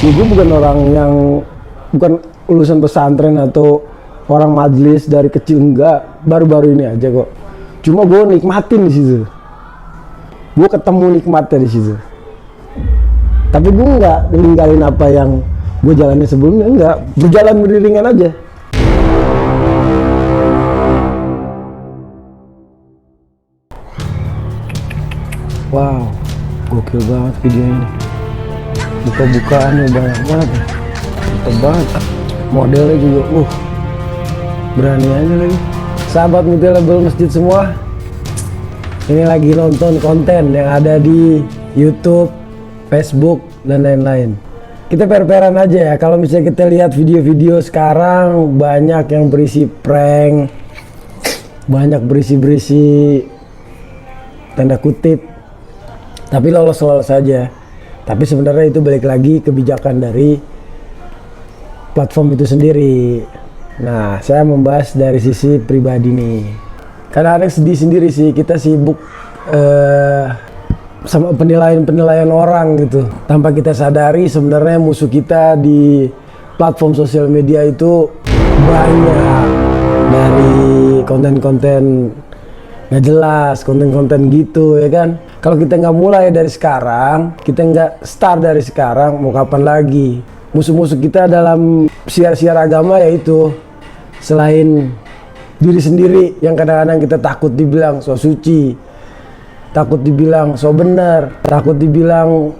Ya, gue bukan orang yang bukan lulusan pesantren atau orang majelis dari kecil, enggak. Baru-baru ini aja kok. Cuma gue nikmatin di situ. Gue ketemu nikmatnya di situ. Tapi gue nggak ninggalin apa yang gue jalani sebelumnya, enggak. Berjalan beriringan aja. Wow, gokil banget video ini. Buka-bukaannya banyak banget, mantap banget. Modelnya juga, berani aja lagi. Sahabat Multilabel Masjid semua, ini lagi nonton konten yang ada di YouTube, Facebook, dan lain-lain. Kita per-peran aja ya. Kalau misalnya kita lihat video-video sekarang, banyak yang berisi prank, banyak berisi tanda kutip, tapi lolos-lolos saja. Tapi sebenarnya itu balik lagi kebijakan dari platform itu sendiri. Nah, saya membahas dari sisi pribadi nih. Kadang-kadang sedih sendiri sih, kita sibuk sama penilaian orang gitu. Tanpa kita sadari sebenarnya musuh kita di platform sosial media itu banyak. Dari konten-konten nggak jelas, konten-konten gitu ya kan. Kalau kita nggak mulai dari sekarang, kita nggak start dari sekarang, mau kapan lagi? Musuh-musuh kita dalam siar-siar agama yaitu selain diri sendiri yang kadang-kadang kita takut dibilang so suci, takut dibilang so benar, takut dibilang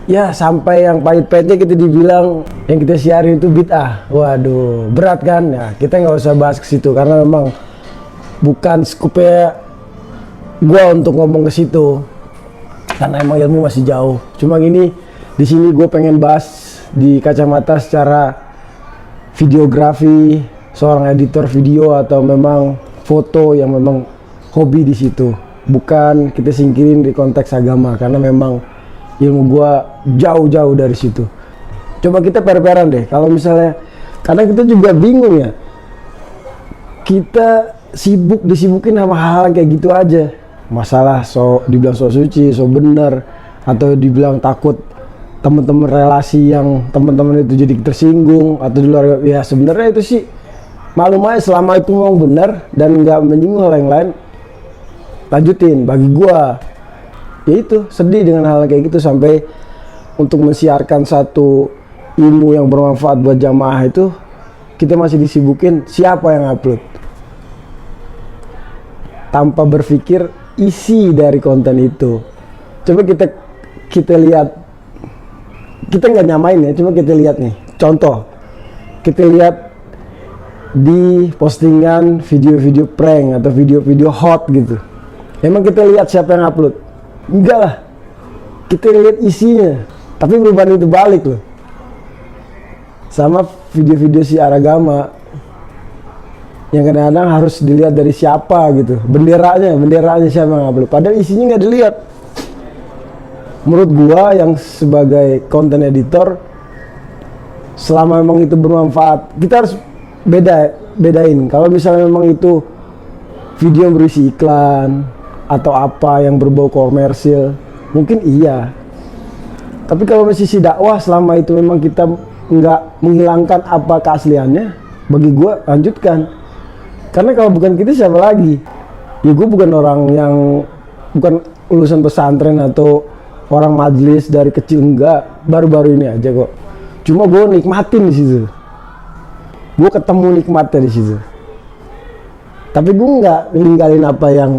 ya sampai yang pahit-pahitnya kita dibilang yang kita siarin itu bid'ah. Waduh, berat kan? Ya kita nggak usah bahas ke situ karena memang bukan skupnya gua untuk ngomong ke situ karena emang ilmu masih jauh. Cuma gini, di sini gue pengen bahas di kacamata secara videografi, seorang editor video atau memang foto yang memang hobi di situ. Bukan kita singkirin di konteks agama karena memang ilmu gue jauh-jauh dari situ. Coba kita per-peran deh. Kalau misalnya, karena kita juga bingung ya. Kita disibukin sama hal kayak gitu aja. Masalah dibilang so suci, so bener, atau dibilang takut teman-teman relasi yang teman-teman itu jadi tersinggung atau di luar. Ya sebenarnya itu sih maklum aja selama itu memang benar dan nggak menyinggung hal yang lain, lanjutin. Bagi gua ya itu sedih dengan hal kayak gitu, sampai untuk mensiarkan satu ilmu yang bermanfaat buat jamaah itu kita masih disibukin siapa yang upload tanpa berpikir isi dari konten itu. Coba kita lihat, kita nggak nyamain ya, cuma kita lihat nih contoh. Kita lihat di postingan video-video prank atau video-video hot gitu, emang kita lihat siapa yang upload? Enggak lah, kita lihat isinya. Tapi perubahan itu balik loh. Sama video-video siar agama yang kadang-kadang harus dilihat dari siapa gitu, benderanya siapa yang upload, padahal isinya nggak dilihat. Menurut gua yang sebagai content editor, selama memang itu bermanfaat, kita harus bedain. Kalau misalnya memang itu video yang berisi iklan atau apa yang berbau komersil, mungkin iya. Tapi kalau sisi dakwah, selama itu memang kita nggak menghilangkan apa keasliannya, bagi gua lanjutkan. Karena kalau bukan kita siapa lagi? Ya gue bukan orang yang bukan lulusan pesantren atau orang majelis dari kecil, enggak. Baru-baru ini aja kok. Cuma gue nikmatin di situ. Gue ketemu nikmatnya di situ. Tapi gue nggak ninggalin apa yang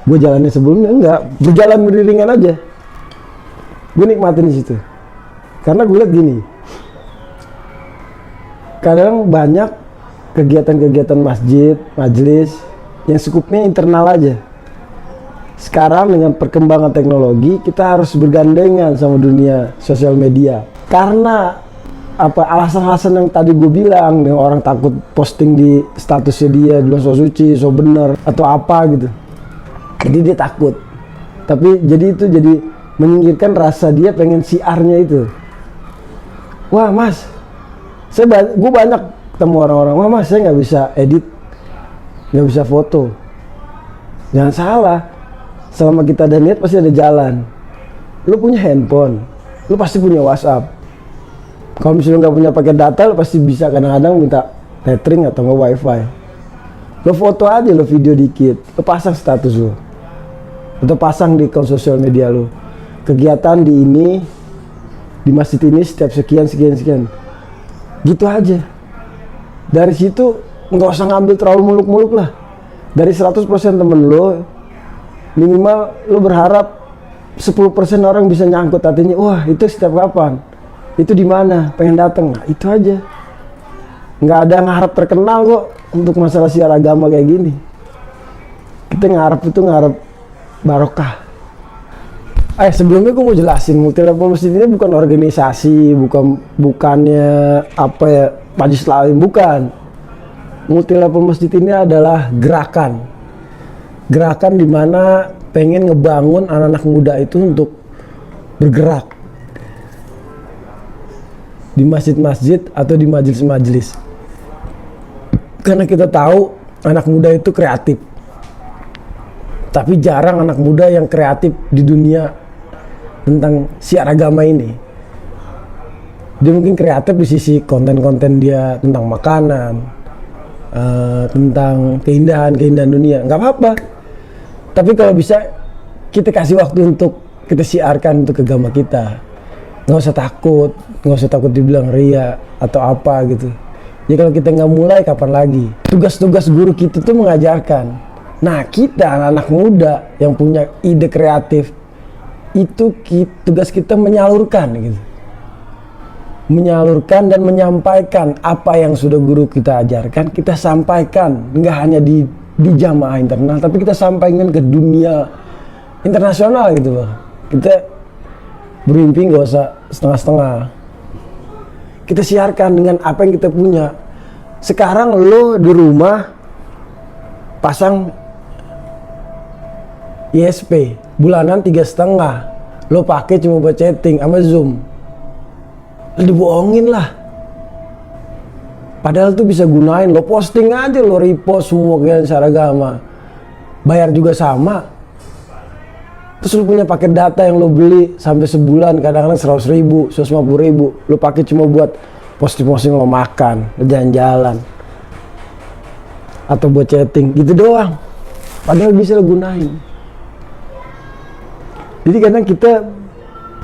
gue jalani sebelumnya, enggak. Berjalan beriringan aja. Gue nikmatin di situ. Karena gue lihat gini. Kadang banyak kegiatan-kegiatan masjid, majelis yang skupnya internal aja. Sekarang dengan perkembangan teknologi, kita harus bergandengan sama dunia sosial media. Karena apa alasan-alasan yang tadi gue bilang, yang orang takut posting di statusnya dia bilang so suci, so bener atau apa gitu. Jadi dia takut. Tapi jadi itu jadi menyingkirkan rasa dia pengen siarnya itu. Wah mas, gue banyak ketemu orang-orang, wah mas saya nggak bisa edit, nggak bisa foto. Jangan salah, selama kita ada niat pasti ada jalan. Lu punya handphone, lu pasti punya WhatsApp. Kalau misalnya nggak punya paket data, lo pasti bisa kadang-kadang minta tethering atau nggak wifi. Lo foto aja, lo video dikit, lo pasang status lo, atau pasang di akun sosial media lo. Kegiatan di ini, di masjid ini setiap sekian, gitu aja. Dari situ nggak usah ngambil terlalu muluk-muluk lah. Dari 100% temen lo, minimal lo berharap 10% orang bisa nyangkut hatinya. Wah, itu setiap kapan? Itu di mana? Pengen datang. Nah, itu aja. Nggak ada ngarep terkenal kok untuk masalah siar agama kayak gini. Kita ngarep barokah. Sebelumnya gue mau jelasin, Multi Level Masjid ini bukan organisasi, bukannya apa ya, Majelis Taklim, bukan. Multi Level Masjid ini adalah gerakan di mana pengen ngebangun anak-anak muda itu untuk bergerak di masjid-masjid atau di majelis-majelis. Karena kita tahu anak muda itu kreatif, tapi jarang anak muda yang kreatif di dunia tentang siar agama ini. Dia mungkin kreatif di sisi konten-konten dia tentang makanan, tentang keindahan dunia, nggak apa-apa. Tapi kalau bisa kita kasih waktu untuk kita siarkan untuk agama kita. Nggak usah takut dibilang ria atau apa gitu. Ya kalau kita nggak mulai, kapan lagi? Tugas-tugas guru kita tuh mengajarkan. Nah, kita anak-anak muda yang punya ide kreatif, itu tugas kita menyalurkan gitu. Menyalurkan dan menyampaikan apa yang sudah guru kita ajarkan, kita sampaikan. Nggak hanya di jamaah internal, tapi kita sampaikan ke dunia internasional gitu loh. Kita bermimpi nggak usah setengah-setengah. Kita siarkan dengan apa yang kita punya. Sekarang lo di rumah pasang ISP bulanan 3,5, lo pakai cuma buat chatting sama Zoom. Dibohongin lah. Padahal tuh bisa gunain, lo posting aja, lo repost semua kegiatan secara agama. Bayar juga sama. Terus lo punya paket data yang lo beli sampai sebulan, kadang-kadang 100.000, 150.000, lo pakai cuma buat posting-posting lo makan, lo jalan-jalan, atau buat chatting, gitu doang. Padahal bisa lo gunain. Jadi kadang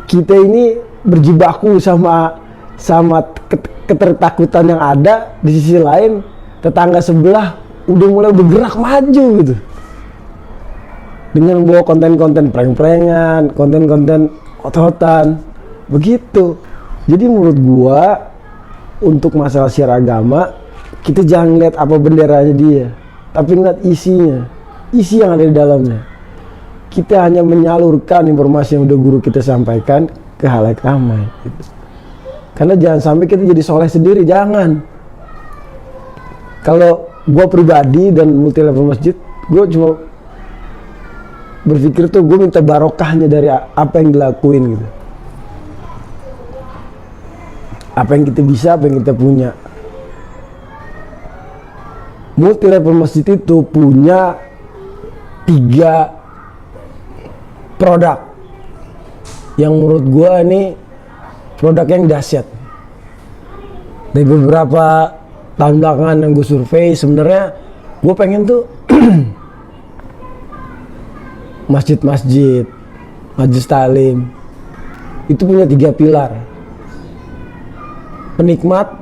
kita ini berjibaku sama ketertakutan yang ada. Di sisi lain tetangga sebelah udah mulai bergerak maju gitu, dengan bawa konten-konten prank-prankan, konten-konten otot-otan, begitu. Jadi menurut gua untuk masalah siar agama, kita jangan lihat apa benderanya dia, tapi lihat isinya, isi yang ada di dalamnya. Kita hanya menyalurkan informasi yang udah guru kita sampaikan ke halayak ramai gitu. Karena jangan sampai kita jadi soleh sendiri, jangan. Kalau gua pribadi dan Multi Level Masjid, gua cuma berpikir tuh gue minta barokahnya dari apa yang dilakuin gitu. Apa yang kita bisa, apa yang kita punya. Multi Level Masjid itu punya 3 produk yang menurut gue ini produk yang dahsyat. Dari beberapa tahun belakangan yang gue survei, sebenarnya gue pengen tuh masjid-masjid, majelis taklim itu punya 3 pilar: penikmat,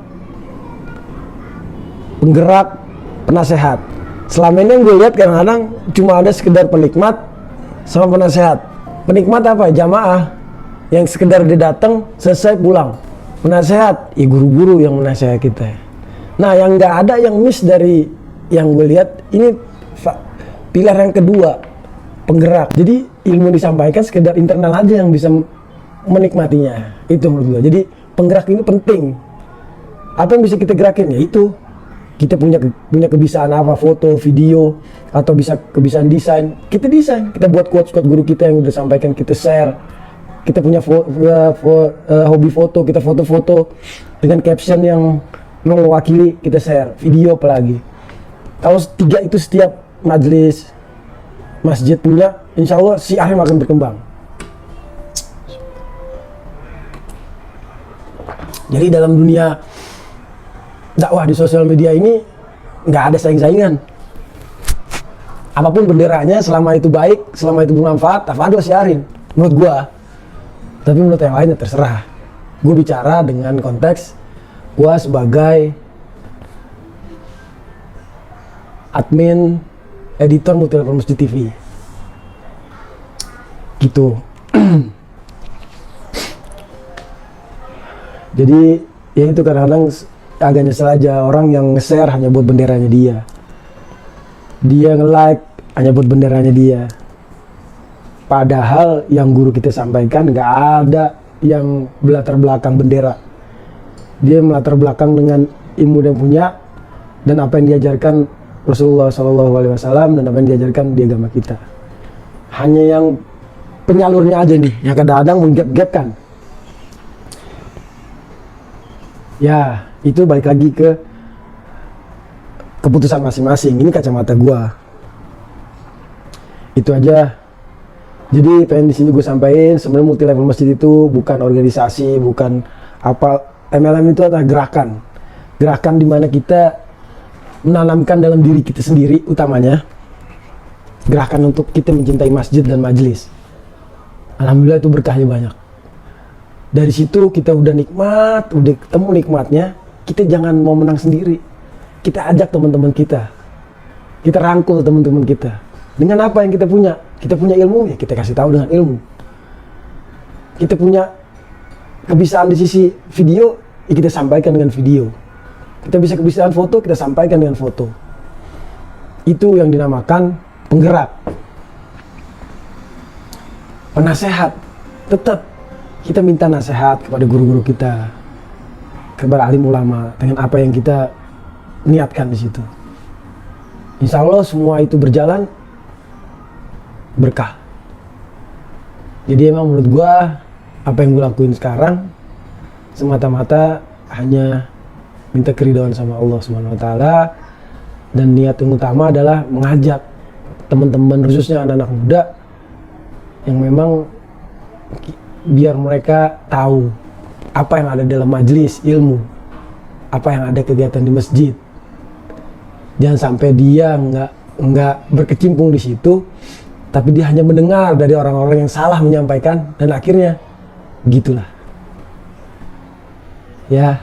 penggerak, penasehat. Selama ini yang gue lihat kadang-kadang cuma ada sekedar penikmat sama penasehat. Penikmat apa? Jamaah yang sekedar dia datang, selesai pulang. Penasehat, ya guru-guru yang menasehat kita. Nah, yang nggak ada, yang miss dari yang gue lihat ini pilar yang kedua, penggerak. Jadi ilmu disampaikan sekedar internal aja yang bisa menikmatinya. Itu menurut gue. Jadi penggerak ini penting. Apa yang bisa kita gerakin? Ya itu. Kita punya kebiasaan apa, foto, video, atau bisa kebiasaan desain. Kita desain. Kita buat quote-quote guru kita yang udah sampaikan, kita share. Kita punya hobi foto, kita foto-foto dengan caption yang mewakili, kita share. Video apalagi. Kalau 3 itu setiap majelis masjid punya, insya Allah si Ahim akan berkembang. Jadi dalam dunia dakwah di sosial media ini nggak ada saing-saingan. Apapun benderanya, selama itu baik, selama itu bermanfaat, apa siarin. Menurut gua. Tapi menurut yang lainnya terserah. Gua bicara dengan konteks gua sebagai admin, editor Multilevel Masjid TV. Gitu. Jadi ya itu kadang-kadang agak nyesel aja orang yang nge-share hanya buat benderanya dia. Dia nge-like hanya buat benderanya dia. Padahal yang guru kita sampaikan nggak ada yang berlatar belakang bendera. Dia melatar belakang dengan ilmu yang punya dan apa yang diajarkan Rasulullah SAW dan apa yang diajarkan di agama kita. Hanya yang penyalurnya aja nih yang kadang-kadang menggap-gapkan. Ya itu balik lagi ke keputusan masing-masing. Ini kacamata gua. Itu aja. Jadi pengen di sini gue sampaikan sebenarnya Multilevel Masjid itu bukan organisasi, bukan apa. MLM itu adalah gerakan. Gerakan di mana kita menanamkan dalam diri kita sendiri utamanya gerakan untuk kita mencintai masjid dan majelis. Alhamdulillah itu berkahnya banyak. Dari situ kita udah nikmat, udah ketemu nikmatnya, kita jangan mau menang sendiri. Kita ajak teman-teman kita. Kita rangkul teman-teman kita. Dengan apa yang kita punya? Kita punya ilmu, ya kita kasih tahu dengan ilmu. Kita punya kebiasaan di sisi video, ya kita sampaikan dengan video. Kita bisa kebiasaan foto, kita sampaikan dengan foto. Itu yang dinamakan penggerak. Penasehat. Tetap kita minta nasihat kepada guru-guru kita, kepada alim ulama dengan apa yang kita niatkan di situ. Insya Allah semua itu berjalan berkah. Jadi emang menurut gua apa yang gua lakuin sekarang semata-mata hanya minta keridhaan sama Allah Subhanahu wa taala, dan niat yang utama adalah mengajak teman-teman khususnya anak-anak muda yang memang biar mereka tahu apa yang ada dalam majelis ilmu, apa yang ada kegiatan di masjid. Jangan sampai dia nggak berkecimpung di situ, tapi dia hanya mendengar dari orang-orang yang salah menyampaikan dan akhirnya gitulah. Ya,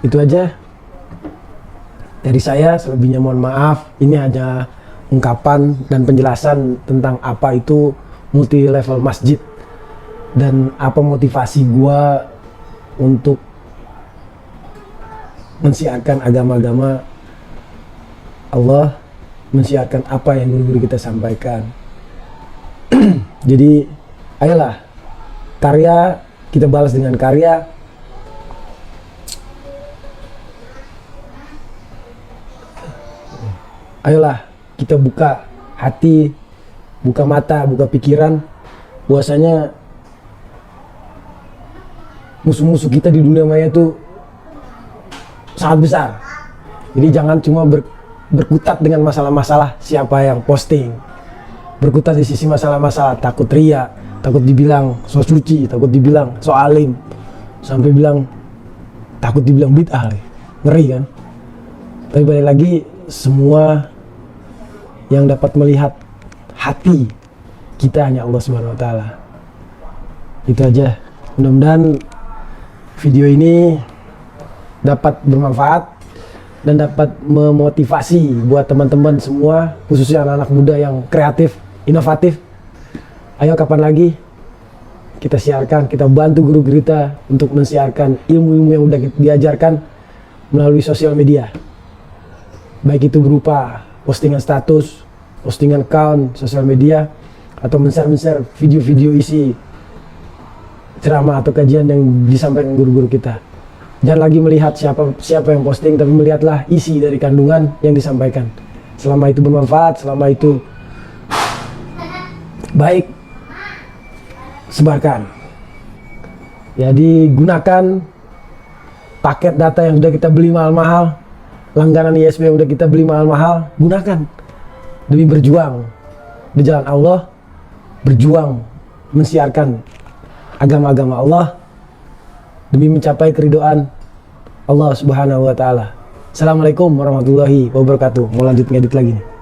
itu aja dari saya. Selebihnya mohon maaf. Ini hanya ungkapan dan penjelasan tentang apa itu Multilevel Masjid dan apa motivasi gua untuk mensiarkan agama-agama Allah, mensiarkan apa yang guru-guru kita sampaikan. Jadi ayolah, karya kita balas dengan karya. Ayolah kita buka hati, buka mata, buka pikiran. Bahwasanya musuh-musuh kita di dunia maya itu sangat besar. Jadi jangan cuma berkutat dengan masalah-masalah siapa yang posting, berkutat di sisi masalah-masalah takut ria, takut dibilang so suci, takut dibilang so alim, sampai bilang takut dibilang bid'ah. Ngeri kan? Tapi balik lagi, semua yang dapat melihat hati kita hanya Allah Subhanahu wa taala. Itu aja. Mudah-mudahan video ini dapat bermanfaat dan dapat memotivasi buat teman-teman semua, khususnya anak-anak muda yang kreatif, inovatif. Ayo kapan lagi kita siarkan, kita bantu guru kita untuk mensiarkan ilmu-ilmu yang udah diajarkan melalui sosial media. Baik itu berupa postingan status, postingan account sosial media, atau men-share video-video isi ceramah atau kajian yang disampaikan guru-guru kita. Jangan lagi melihat siapa yang posting, tapi melihatlah isi dari kandungan yang disampaikan. Selama itu bermanfaat, selama itu baik, sebarkan. Jadi gunakan paket data yang sudah kita beli mahal-mahal, langganan ISP yang sudah kita beli mahal-mahal, gunakan demi berjuang di jalan Allah, berjuang mensiarkan agama-agama Allah demi mencapai keridhaan Allah Subhanahu wa taala. Assalamualaikum warahmatullahi wabarakatuh. Mau lanjut ngedit lagi nih.